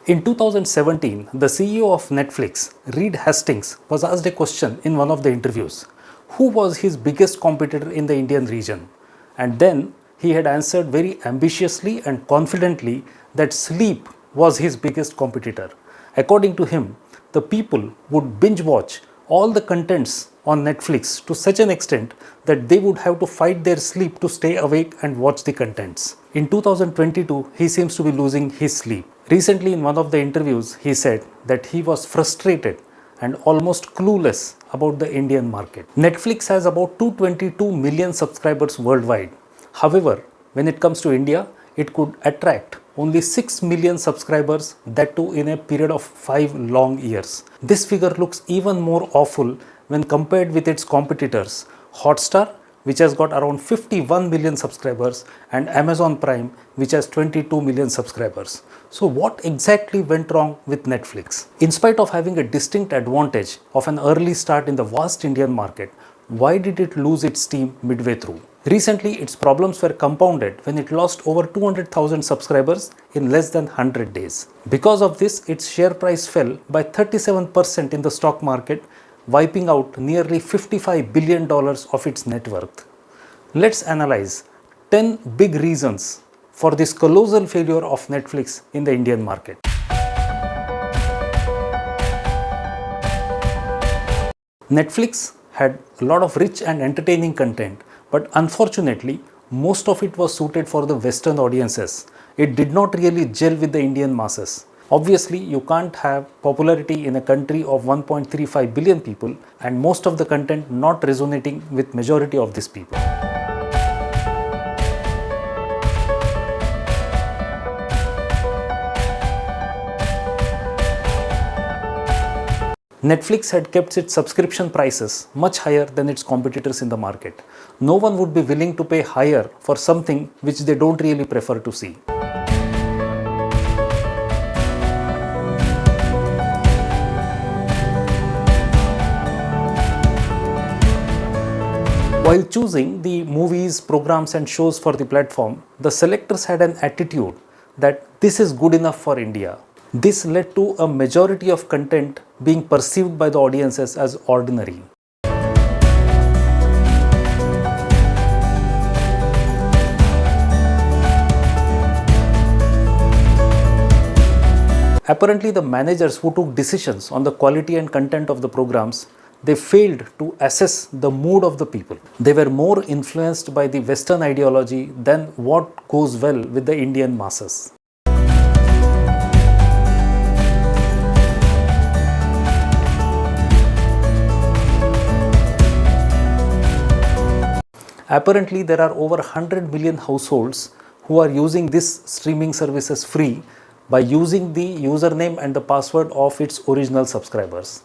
In 2017, the CEO of Netflix, Reed Hastings, was asked a question in one of the interviews. Who was his biggest competitor in the Indian region? And then he had answered very ambitiously and confidently that sleep was his biggest competitor. According to him, the people would binge watch all the contents on Netflix to such an extent that they would have to fight their sleep to stay awake and watch the contents. In 2022, he seems to be losing his sleep. Recently, in one of the interviews, he said that he was frustrated and almost clueless about the Indian market. Netflix has about 222 million subscribers worldwide. However, when it comes to India, it could attract only 6 million subscribers, that too in a period of 5 long years. This figure looks even more awful when compared with its competitors, Hotstar, which has got around 51 million subscribers, and Amazon Prime, which has 22 million subscribers. So what exactly went wrong with Netflix? In spite of having a distinct advantage of an early start in the vast Indian market, why did it lose its steam midway through? Recently, its problems were compounded when it lost over 200,000 subscribers in less than 100 days. Because of this, its share price fell by 37% in the stock market, wiping out nearly $55 billion of its net worth. Let's analyze 10 big reasons for this colossal failure of Netflix in the Indian market. Netflix had a lot of rich and entertaining content, but unfortunately, most of it was suited for the Western audiences. It did not really gel with the Indian masses. Obviously, you can't have popularity in a country of 1.35 billion people and most of the content not resonating with majority of these people. Netflix had kept its subscription prices much higher than its competitors in the market. No one would be willing to pay higher for something which they don't really prefer to see. While choosing the movies, programs and shows for the platform, the selectors had an attitude that this is good enough for India. This led to a majority of content being perceived by the audiences as ordinary. Apparently, the managers who took decisions on the quality and content of the programs, they failed to assess the mood of the people. They were more influenced by the Western ideology than what goes well with the Indian masses. Apparently, there are over 100 million households who are using this streaming services free by using the username and the password of its original subscribers.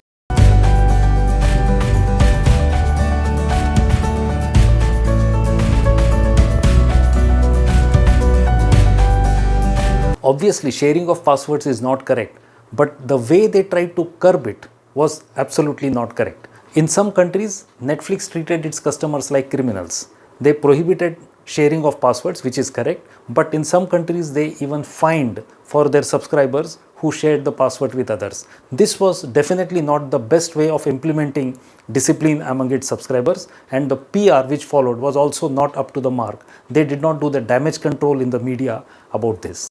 Obviously, sharing of passwords is not correct, but the way they tried to curb it was absolutely not correct. In some countries, Netflix treated its customers like criminals. They prohibited sharing of passwords, which is correct, but in some countries they even fined for their subscribers who shared the password with others. This was definitely not the best way of implementing discipline among its subscribers, and the PR which followed was also not up to the mark. They did not do the damage control in the media about this.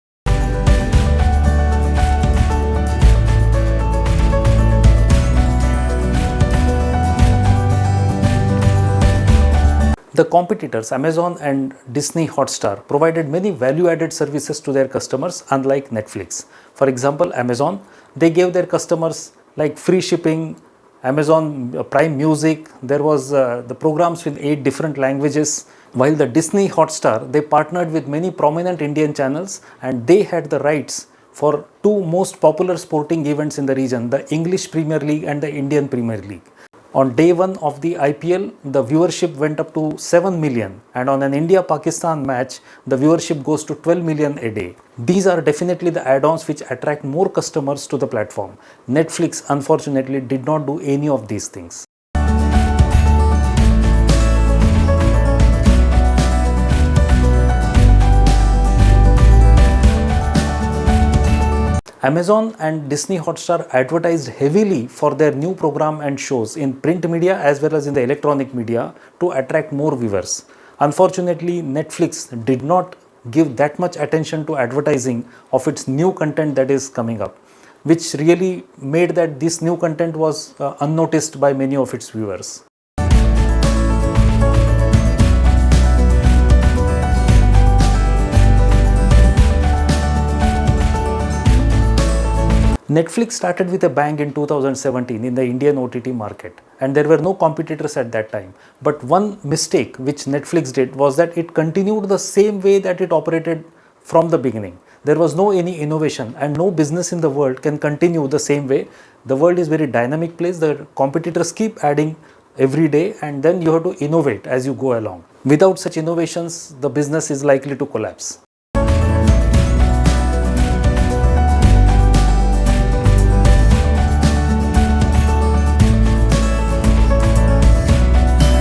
The competitors Amazon and Disney Hotstar provided many value-added services to their customers, unlike Netflix. For example, Amazon, they gave their customers like free shipping, Amazon Prime Music, there was the programs with 8 different languages. While the Disney Hotstar, they partnered with many prominent Indian channels and they had the rights for 2 most popular sporting events in the region, the English Premier League and the Indian Premier League. On day 1 of the IPL, the viewership went up to 7 million, and on an India-Pakistan match, the viewership goes to 12 million a day. These are definitely the add-ons which attract more customers to the platform. Netflix, unfortunately, did not do any of these things. Amazon and Disney Hotstar advertised heavily for their new program and shows in print media as well as in the electronic media to attract more viewers. Unfortunately, Netflix did not give that much attention to advertising of its new content that is coming up, which really made that this new content was unnoticed by many of its viewers. Netflix started with a bang in 2017 in the Indian OTT market, and there were no competitors at that time. But one mistake which Netflix did was that it continued the same way that it operated from the beginning. There was no any innovation, and no business in the world can continue the same way. The world is very dynamic place. The competitors keep adding every day, and then you have to innovate as you go along. Without such innovations, the business is likely to collapse.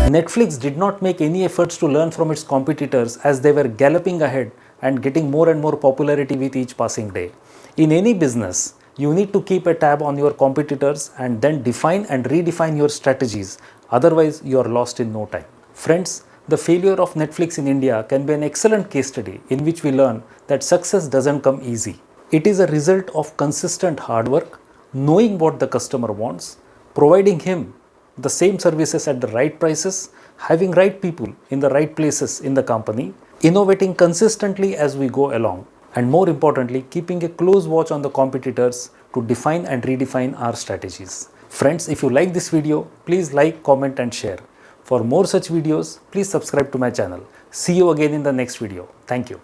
Netflix did not make any efforts to learn from its competitors as they were galloping ahead and getting more and more popularity with each passing day. In any business, you need to keep a tab on your competitors and then define and redefine your strategies. Otherwise, you are lost in no time. Friends, the failure of Netflix in India can be an excellent case study in which we learn that success doesn't come easy. It is a result of consistent hard work, knowing what the customer wants, providing him the same services at the right prices, having right people in the right places in the company, innovating consistently as we go along, and more importantly, keeping a close watch on the competitors to define and redefine our strategies. Friends, if you like this video, please like, comment and share. For more such videos, please subscribe to my channel. See you again in the next video. Thank you.